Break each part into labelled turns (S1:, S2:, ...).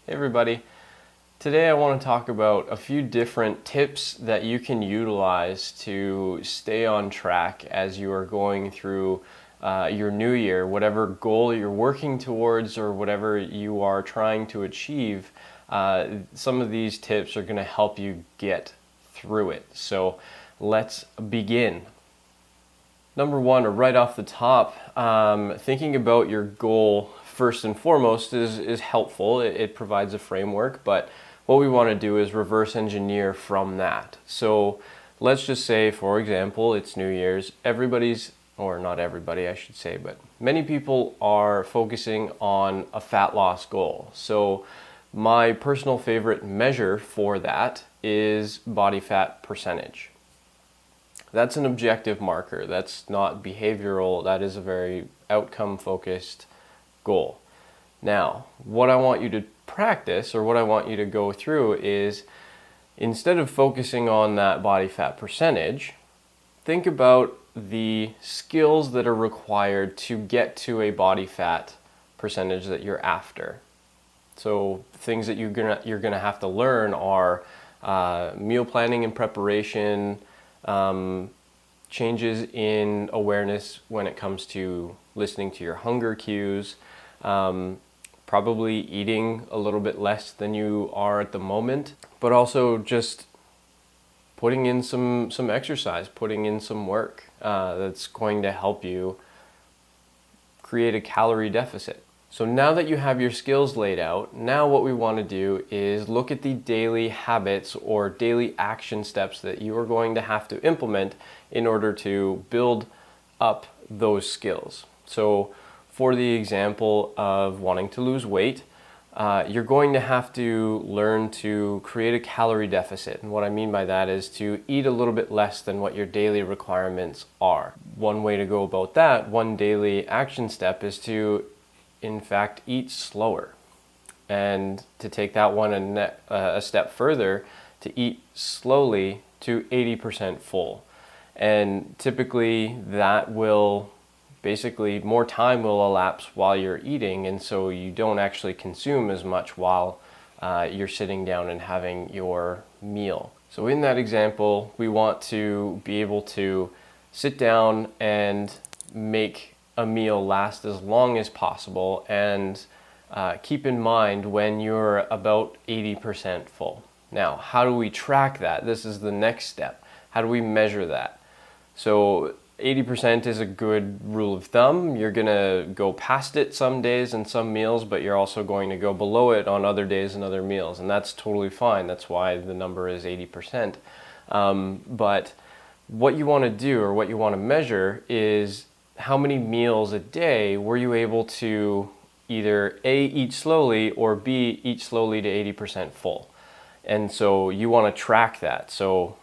S1: Hey everybody. Today I want to talk about a few different tips that you can utilize to stay on track as you are going through your new year, whatever goal you're working towards or whatever you are trying to achieve. Some of these tips are going to help you get through it. So let's begin. Number one, or right off the top, thinking about your goal first and foremost is helpful. It provides a framework, but what we want to do is reverse engineer from that. So let's just say, for example, it's New Year's. Everybody's, or not everybody, I should say, but many people are focusing on a fat loss goal. So my personal favorite measure for that is body fat percentage. That's an objective marker. That's not behavioral. That is a very outcome-focused goal. Now, what I want you to practice, or what I want you to go through, is instead of focusing on that body fat percentage, think about the skills that are required to get to a body fat percentage that you're after. So things that you're gonna have to learn are meal planning and preparation, changes in awareness when it comes to listening to your hunger cues, probably eating a little bit less than you are at the moment, but also just putting in some exercise, putting in some work that's going to help you create a calorie deficit. So now that you have your skills laid out, now what we want to do is look at the daily habits or daily action steps that you are going to have to implement in order to build up those skills. So for the example of wanting to lose weight, you're going to have to learn to create a calorie deficit. And what I mean by that is to eat a little bit less than what your daily requirements are. One way to go about that, one daily action step, is to in fact eat slower, and to take that one a step further, to eat slowly to 80% full. And typically that will basically, more time will elapse while you're eating, and so you don't actually consume as much while you're sitting down and having your meal. So in that example, we want to be able to sit down and make a meal last as long as possible, and keep in mind when you're about 80% full. Now, how do we track that? This is the next step. How do we measure that? So 80% is a good rule of thumb. You're gonna go past it some days and some meals, but you're also going to go below it on other days and other meals, and that's totally fine. That's why the number is 80%. But what you want to do, or what you want to measure, is how many meals a day were you able to either A, eat slowly, or B, eat slowly to 80% full. And so you want to track that. So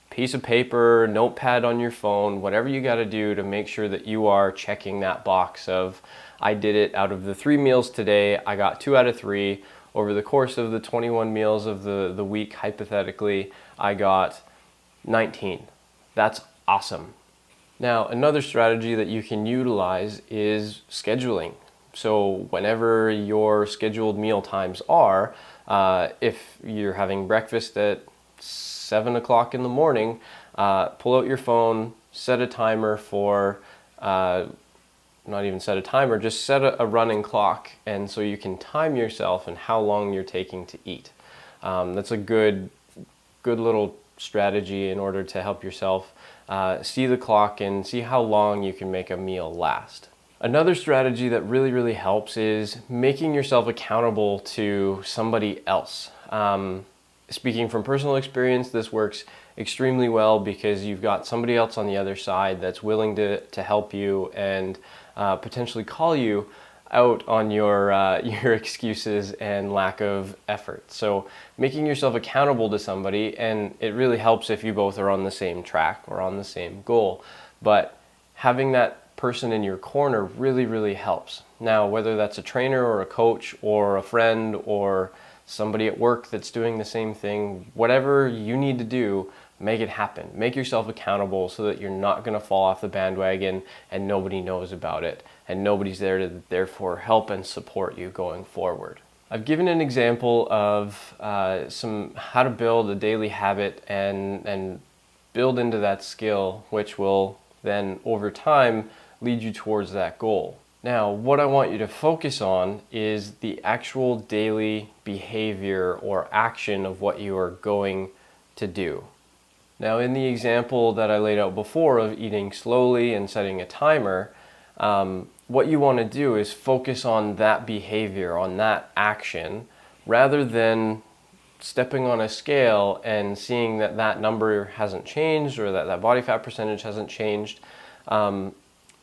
S1: piece of paper, notepad on your phone, whatever you got to do to make sure that you are checking that box of, I did it. Out of the 3 meals today, I got 2 out of 3. Over the course of the 21 meals of the week, hypothetically, I got 19. That's awesome. Now, another strategy that you can utilize is scheduling. So whenever your scheduled meal times are, if you're having breakfast at 7 o'clock in the morning, pull out your phone, set a timer for, not even set a timer, just set a running clock, and so you can time yourself and how long you're taking to eat. That's a good little strategy in order to help yourself see the clock and see how long you can make a meal last. Another strategy that really helps is making yourself accountable to somebody else. Speaking from personal experience, this works extremely well because you've got somebody else on the other side that's willing to help you and potentially call you out on your excuses and lack of effort. So making yourself accountable to somebody, and it really helps if you both are on the same track or on the same goal, but having that person in your corner really helps. Now, whether that's a trainer or a coach or a friend or somebody at work that's doing the same thing, whatever you need to do, make it happen. Make yourself accountable so that you're not going to fall off the bandwagon and nobody knows about it and nobody's there to therefore help and support you going forward. I've given an example of some how to build a daily habit and build into that skill, which will then over time lead you towards that goal. Now, what I want you to focus on is the actual daily behavior or action of what you are going to do. Now, in the example that I laid out before of eating slowly and setting a timer, what you want to do is focus on that behavior, on that action, rather than stepping on a scale and seeing that that number hasn't changed or that that body fat percentage hasn't changed.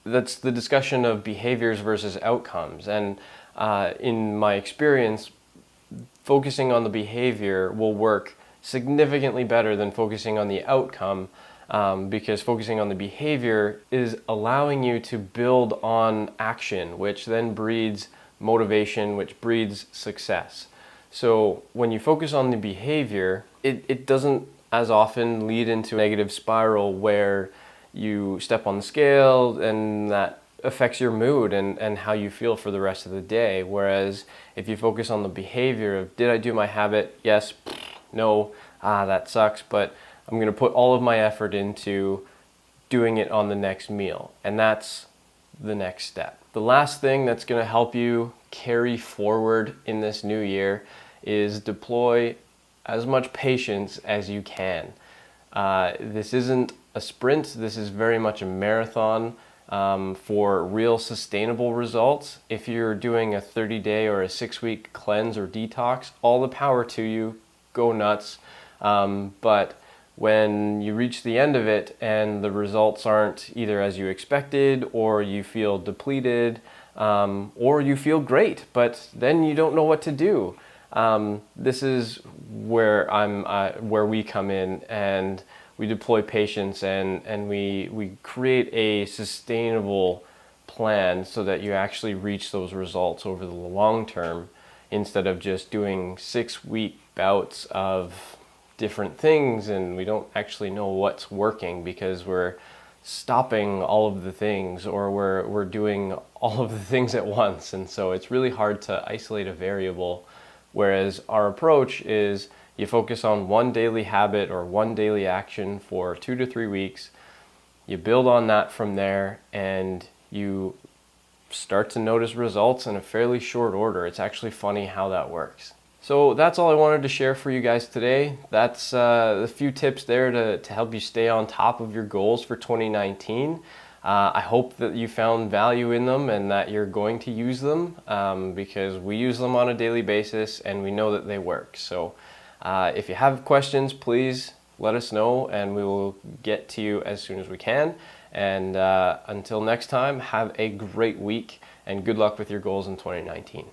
S1: That's the discussion of behaviors versus outcomes. And in my experience, focusing on the behavior will work significantly better than focusing on the outcome, because focusing on the behavior is allowing you to build on action, which then breeds motivation, which breeds success. So when you focus on the behavior, it doesn't as often lead into a negative spiral where you step on the scale and that affects your mood and how you feel for the rest of the day. Whereas if you focus on the behavior of, did I do my habit? Yes, no, that sucks, but I'm going to put all of my effort into doing it on the next meal. And that's the next step. The last thing that's going to help you carry forward in this new year is deploy as much patience as you can. This isn't a sprint. This is very much a marathon for real sustainable results. If you're doing a 30-day or a 6-week cleanse or detox, all the power to you. Go nuts. But when you reach the end of it and the results aren't either as you expected, or you feel depleted, or you feel great, but then you don't know what to do. This is where where we come in, and we deploy patience and we create a sustainable plan so that you actually reach those results over the long term, instead of just doing 6-week bouts of different things and we don't actually know what's working because we're stopping all of the things, or we're doing all of the things at once. And so it's really hard to isolate a variable, whereas our approach is you focus on one daily habit or one daily action for 2 to 3 weeks, you build on that from there, and you start to notice results in a fairly short order. It's actually funny how that works. So that's all I wanted to share for you guys today. That's a few tips there to help you stay on top of your goals for 2019. I hope that you found value in them and that you're going to use them, because we use them on a daily basis and we know that they work. So if you have questions, please let us know and we will get to you as soon as we can. And until next time, have a great week and good luck with your goals in 2019.